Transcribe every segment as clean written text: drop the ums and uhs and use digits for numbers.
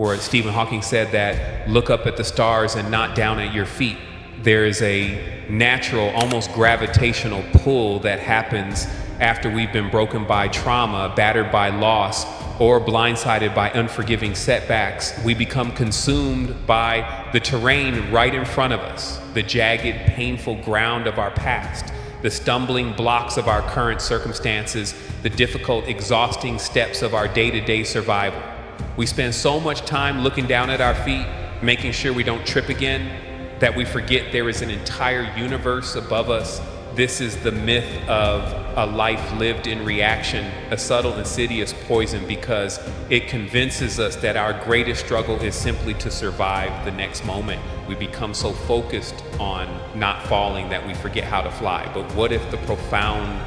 Or Stephen Hawking said that look up at the stars and not down at your feet. There is a natural, almost gravitational pull that happens after we've been broken by trauma, battered by loss, or blindsided by unforgiving setbacks. We become consumed by the terrain right in front of us, the jagged, painful ground of our past, the stumbling blocks of our current circumstances, the difficult, exhausting steps of our day-to-day survival. We spend so much time looking down at our feet, making sure we don't trip again, that we forget there is an entire universe above us. This is the myth of a life lived in reaction, a subtle, insidious poison, because it convinces us that our greatest struggle is simply to survive the next moment. We become so focused on not falling that we forget how to fly. But what if the profound,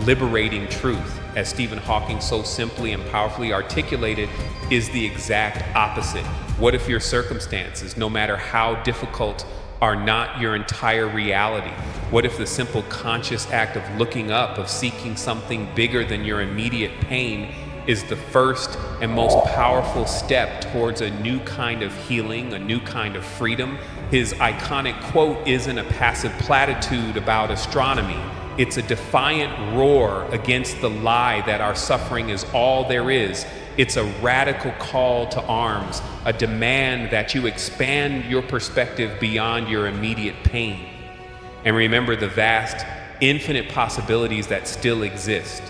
liberating truth, as Stephen Hawking so simply and powerfully articulated, is the exact opposite? What if your circumstances, no matter how difficult, are not your entire reality? What if the simple conscious act of looking up, of seeking something bigger than your immediate pain, is the first and most powerful step towards a new kind of healing, a new kind of freedom? His iconic quote isn't a passive platitude about astronomy. It's a defiant roar against the lie that our suffering is all there is. It's a radical call to arms, a demand that you expand your perspective beyond your immediate pain and remember the vast, infinite possibilities that still exist.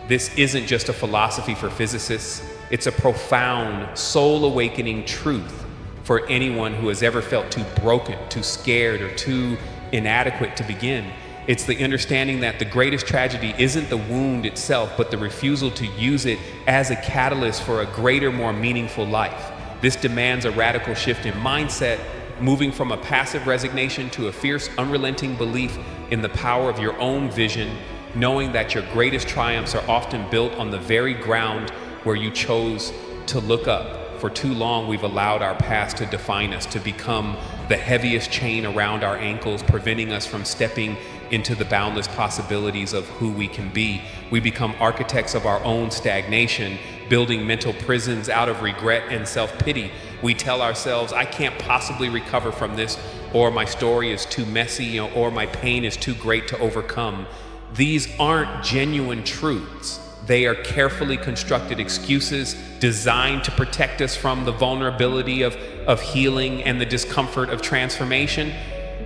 This isn't just a philosophy for physicists. It's a profound, soul-awakening truth for anyone who has ever felt too broken, too scared, or too inadequate to begin. It's the understanding that the greatest tragedy isn't the wound itself, but the refusal to use it as a catalyst for a greater, more meaningful life. This demands a radical shift in mindset, moving from a passive resignation to a fierce, unrelenting belief in the power of your own vision, knowing that your greatest triumphs are often built on the very ground where you chose to look up. For too long, we've allowed our past to define us, to become the heaviest chain around our ankles, preventing us from stepping into the boundless possibilities of who we can be. We become architects of our own stagnation, building mental prisons out of regret and self-pity. We tell ourselves, I can't possibly recover from this, or my story is too messy, or my pain is too great to overcome. These aren't genuine truths. They are carefully constructed excuses designed to protect us from the vulnerability of healing and the discomfort of transformation.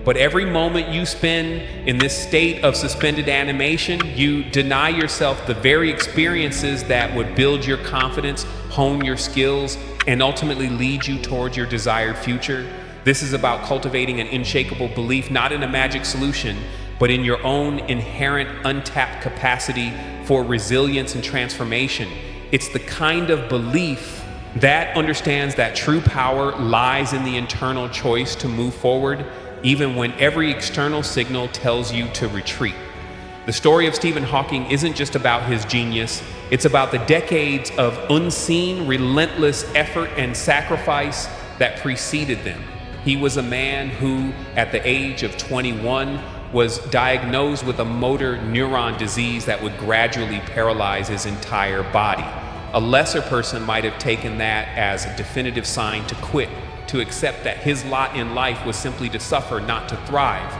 But every moment you spend in this state of suspended animation, you deny yourself the very experiences that would build your confidence, hone your skills, and ultimately lead you towards your desired future. This is about cultivating an unshakable belief, not in a magic solution, but in your own inherent untapped capacity for resilience and transformation. It's the kind of belief that understands that true power lies in the internal choice to move forward, even when every external signal tells you to retreat. The story of Stephen Hawking isn't just about his genius, it's about the decades of unseen, relentless effort and sacrifice that preceded them. He was a man who, at the age of 21, was diagnosed with a motor neuron disease that would gradually paralyze his entire body. A lesser person might have taken that as a definitive sign to quit, to accept that his lot in life was simply to suffer, not to thrive.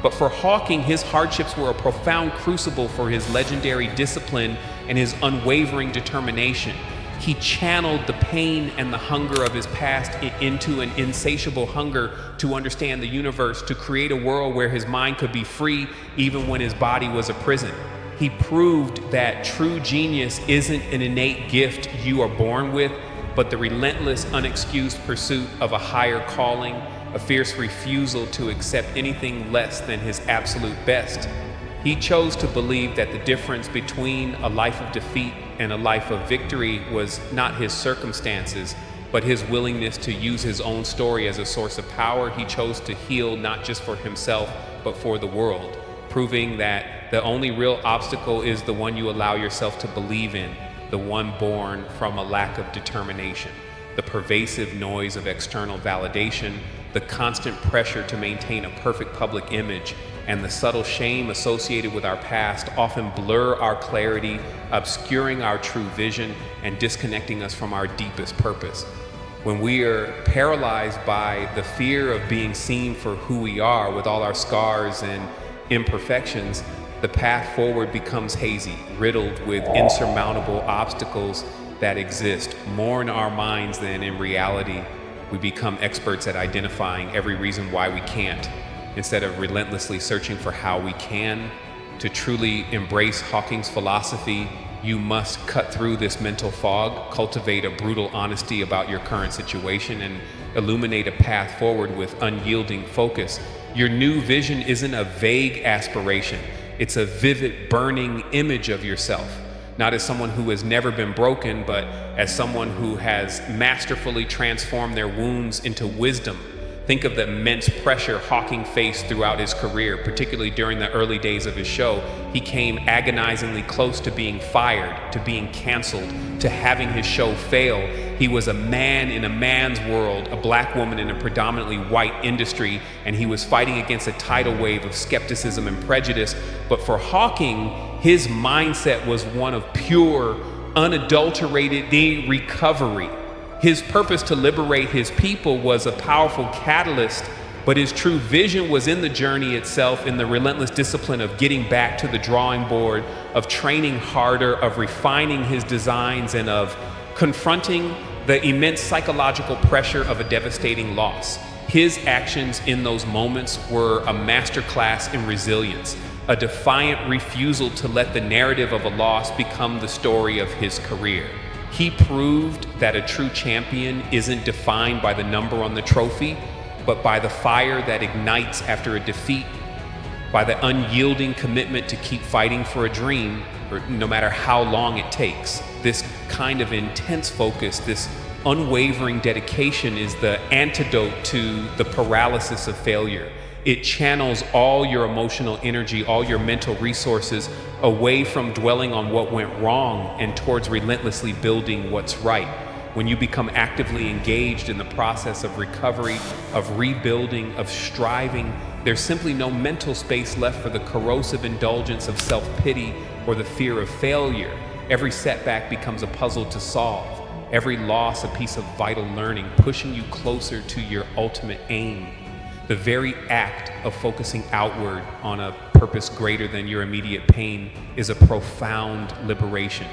But for Hawking, his hardships were a profound crucible for his legendary discipline and his unwavering determination. He channeled the pain and the hunger of his past into an insatiable hunger to understand the universe, to create a world where his mind could be free even when his body was a prison. He proved that true genius isn't an innate gift you are born with, but the relentless, unexcused pursuit of a higher calling, a fierce refusal to accept anything less than his absolute best. He chose to believe that the difference between a life of defeat and a life of victory was not his circumstances, but his willingness to use his own story as a source of power. He chose to heal not just for himself, but for the world, proving that the only real obstacle is the one you allow yourself to believe in, the one born from a lack of determination. The pervasive noise of external validation, the constant pressure to maintain a perfect public image, and the subtle shame associated with our past often blur our clarity, obscuring our true vision and disconnecting us from our deepest purpose. When we are paralyzed by the fear of being seen for who we are with all our scars and imperfections, the path forward becomes hazy, riddled with insurmountable obstacles that exist more in our minds than in reality. We become experts at identifying every reason why we can't, instead of relentlessly searching for how we can. To truly embrace Hawking's philosophy, you must cut through this mental fog, cultivate a brutal honesty about your current situation, and illuminate a path forward with unyielding focus. Your new vision isn't a vague aspiration. It's a vivid, burning image of yourself, not as someone who has never been broken, but as someone who has masterfully transformed their wounds into wisdom. Think of the immense pressure Hawking faced throughout his career, particularly during the early days of his show. He came agonizingly close to being fired, to being canceled, to having his show fail. He was a man in a man's world, a black woman in a predominantly white industry, and he was fighting against a tidal wave of skepticism and prejudice. But for Hawking, his mindset was one of pure, unadulterated recovery. His purpose to liberate his people was a powerful catalyst, but his true vision was in the journey itself, in the relentless discipline of getting back to the drawing board, of training harder, of refining his designs, and of confronting the immense psychological pressure of a devastating loss. His actions in those moments were a masterclass in resilience, a defiant refusal to let the narrative of a loss become the story of his career. He proved that a true champion isn't defined by the number on the trophy, but by the fire that ignites after a defeat, by the unyielding commitment to keep fighting for a dream, no matter how long it takes. This kind of intense focus, this unwavering dedication is the antidote to the paralysis of failure. It channels all your emotional energy, all your mental resources away from dwelling on what went wrong and towards relentlessly building what's right. When you become actively engaged in the process of recovery, of rebuilding, of striving, there's simply no mental space left for the corrosive indulgence of self-pity or the fear of failure. Every setback becomes a puzzle to solve. Every loss a piece of vital learning, pushing you closer to your ultimate aim. The very act of focusing outward on a purpose greater than your immediate pain is a profound liberation,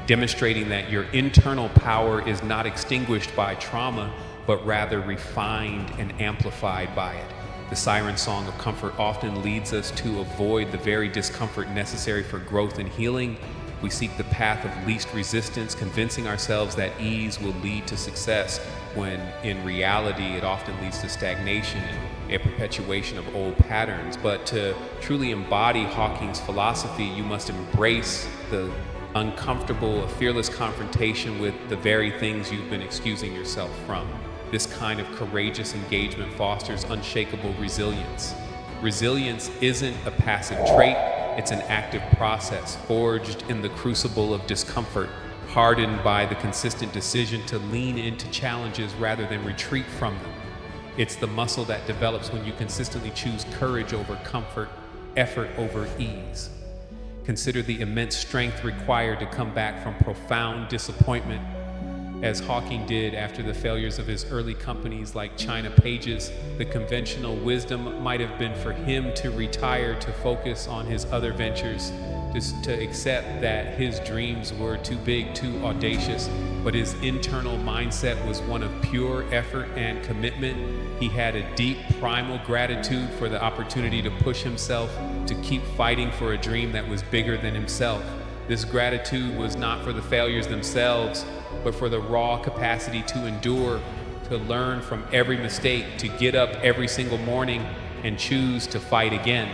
demonstrating that your internal power is not extinguished by trauma, but rather refined and amplified by it. The siren song of comfort often leads us to avoid the very discomfort necessary for growth and healing. We seek the path of least resistance, convincing ourselves that ease will lead to success, when in reality it often leads to stagnation and a perpetuation of old patterns. But to truly embody Hawking's philosophy, you must embrace the uncomfortable, a fearless confrontation with the very things you've been excusing yourself from. This kind of courageous engagement fosters unshakable resilience. Resilience isn't a passive trait, it's an active process forged in the crucible of discomfort, hardened by the consistent decision to lean into challenges rather than retreat from them. It's the muscle that develops when you consistently choose courage over comfort, effort over ease. Consider the immense strength required to come back from profound disappointment, as Hawking did after the failures of his early companies like China Pages. The conventional wisdom might have been for him to retire, to focus on his other ventures, just to accept that his dreams were too big, too audacious, but his internal mindset was one of pure effort and commitment. He had a deep primal gratitude for the opportunity to push himself, to keep fighting for a dream that was bigger than himself. This gratitude was not for the failures themselves, but for the raw capacity to endure, to learn from every mistake, to get up every single morning and choose to fight again.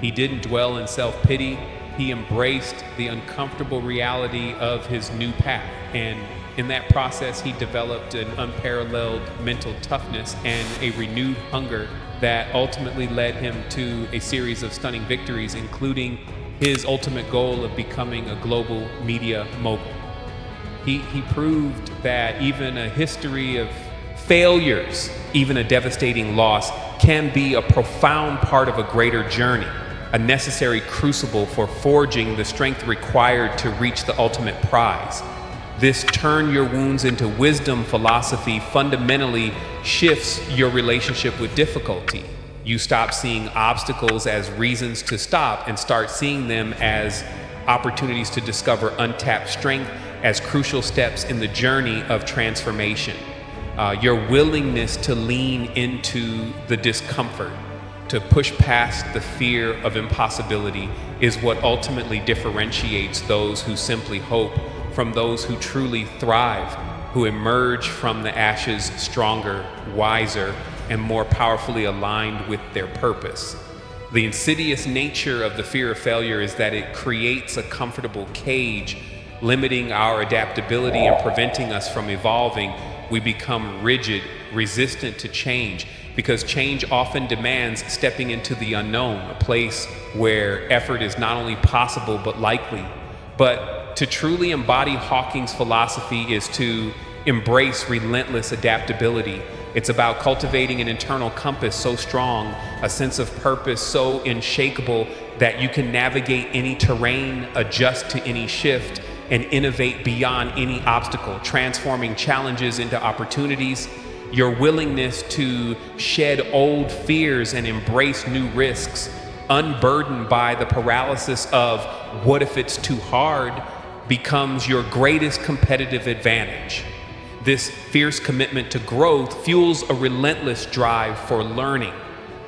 He didn't dwell in self-pity. He embraced the uncomfortable reality of his new path, and in that process he developed an unparalleled mental toughness and a renewed hunger that ultimately led him to a series of stunning victories, including his ultimate goal of becoming a global media mogul. He proved that even a history of failures, even a devastating loss, can be a profound part of a greater journey, a necessary crucible for forging the strength required to reach the ultimate prize. This turn your wounds into wisdom philosophy fundamentally shifts your relationship with difficulty. You stop seeing obstacles as reasons to stop and start seeing them as opportunities to discover untapped strength, as crucial steps in the journey of transformation. Your willingness to lean into the discomfort, to push past the fear of impossibility, is what ultimately differentiates those who simply hope from those who truly thrive, who emerge from the ashes stronger, wiser, and more powerfully aligned with their purpose. The insidious nature of the fear of failure is that it creates a comfortable cage, limiting our adaptability and preventing us from evolving. We become rigid, resistant to change, because change often demands stepping into the unknown, a place where effort is not only possible but likely. But to truly embody Hawking's philosophy is to embrace relentless adaptability. It's about cultivating an internal compass so strong, a sense of purpose so unshakable that you can navigate any terrain, adjust to any shift, and innovate beyond any obstacle, transforming challenges into opportunities. Your willingness to shed old fears and embrace new risks, unburdened by the paralysis of what if it's too hard, becomes your greatest competitive advantage. This fierce commitment to growth fuels a relentless drive for learning.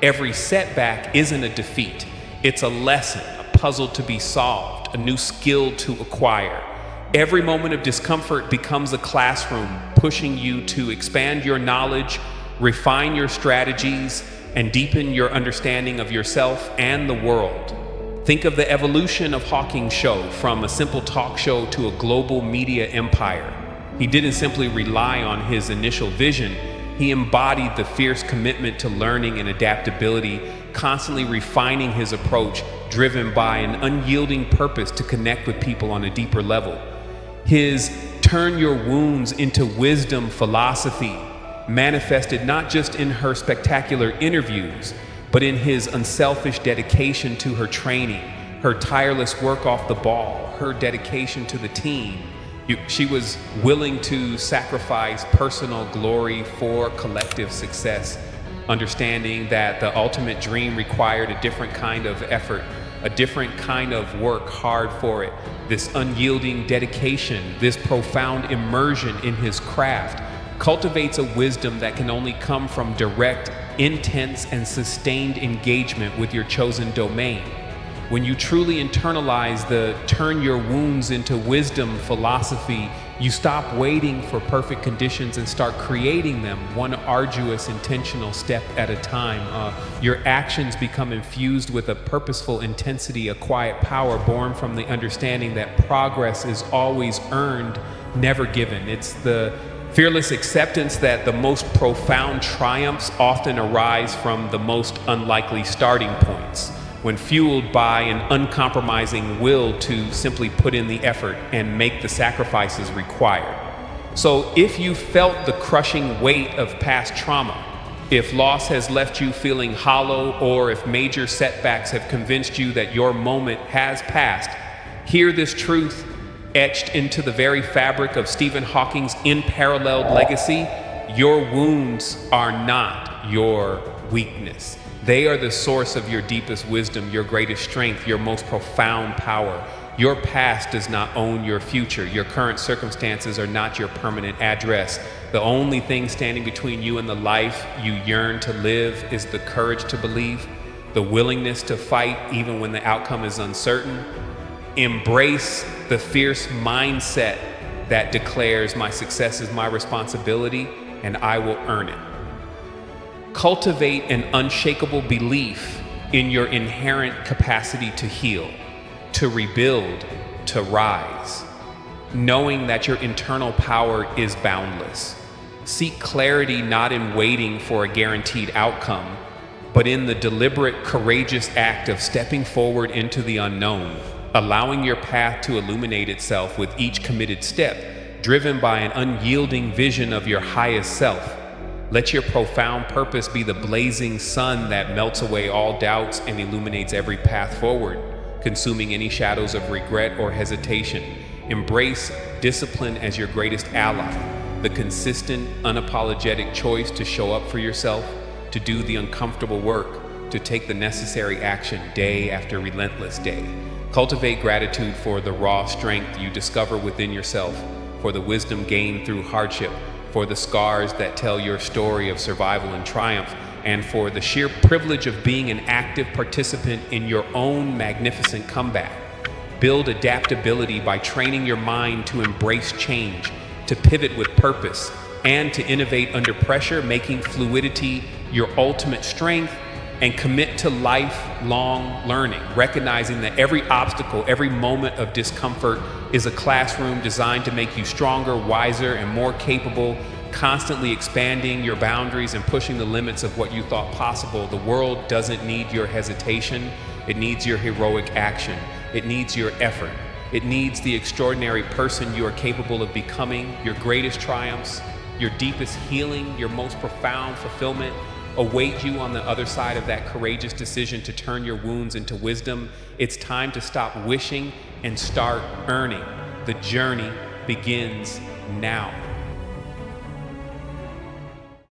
Every setback isn't a defeat. It's a lesson, a puzzle to be solved, a new skill to acquire. Every moment of discomfort becomes a classroom, pushing you to expand your knowledge, refine your strategies, and deepen your understanding of yourself and the world. Think of the evolution of Hawking's show, from a simple talk show to a global media empire. He didn't simply rely on his initial vision. He embodied the fierce commitment to learning and adaptability, constantly refining his approach, driven by an unyielding purpose to connect with people on a deeper level. His turn your wounds into wisdom philosophy manifested not just in her spectacular interviews, but in his unselfish dedication to her training, her tireless work off the ball, her dedication to the team. She was willing to sacrifice personal glory for collective success, understanding that the ultimate dream required a different kind of effort, a different kind of work hard for it. This unyielding dedication, this profound immersion in his craft, cultivates a wisdom that can only come from direct, intense, and sustained engagement with your chosen domain. When you truly internalize the turn your wounds into wisdom philosophy, you stop waiting for perfect conditions and start creating them, one arduous, intentional step at a time. Your actions become infused with a purposeful intensity, a quiet power born from the understanding that progress is always earned, never given. It's the fearless acceptance that the most profound triumphs often arise from the most unlikely starting points, when fueled by an uncompromising will to simply put in the effort and make the sacrifices required. So if you felt the crushing weight of past trauma, if loss has left you feeling hollow, or if major setbacks have convinced you that your moment has passed, hear this truth etched into the very fabric of Stephen Hawking's unparalleled legacy: your wounds are not your weakness. They are the source of your deepest wisdom, your greatest strength, your most profound power. Your past does not own your future. Your current circumstances are not your permanent address. The only thing standing between you and the life you yearn to live is the courage to believe, the willingness to fight even when the outcome is uncertain. Embrace the fierce mindset that declares, my success is my responsibility and I will earn it. Cultivate an unshakable belief in your inherent capacity to heal, to rebuild, to rise, knowing that your internal power is boundless. Seek clarity not in waiting for a guaranteed outcome, but in the deliberate, courageous act of stepping forward into the unknown, allowing your path to illuminate itself with each committed step, driven by an unyielding vision of your highest self. Let your profound purpose be the blazing sun that melts away all doubts and illuminates every path forward, consuming any shadows of regret or hesitation. Embrace discipline as your greatest ally, the consistent, unapologetic choice to show up for yourself, to do the uncomfortable work, to take the necessary action day after relentless day. Cultivate gratitude for the raw strength you discover within yourself, for the wisdom gained through hardship, for the scars that tell your story of survival and triumph, and for the sheer privilege of being an active participant in your own magnificent comeback. Build adaptability by training your mind to embrace change, to pivot with purpose, and to innovate under pressure, making fluidity your ultimate strength. And commit to lifelong learning, recognizing that every obstacle, every moment of discomfort is a classroom designed to make you stronger, wiser, and more capable, constantly expanding your boundaries and pushing the limits of what you thought possible. The world doesn't need your hesitation. It needs your heroic action. It needs your effort. It needs the extraordinary person you are capable of becoming. Your greatest triumphs, your deepest healing, your most profound fulfillment await you on the other side of that courageous decision to turn your wounds into wisdom. It's time to stop wishing and start earning. The journey begins now.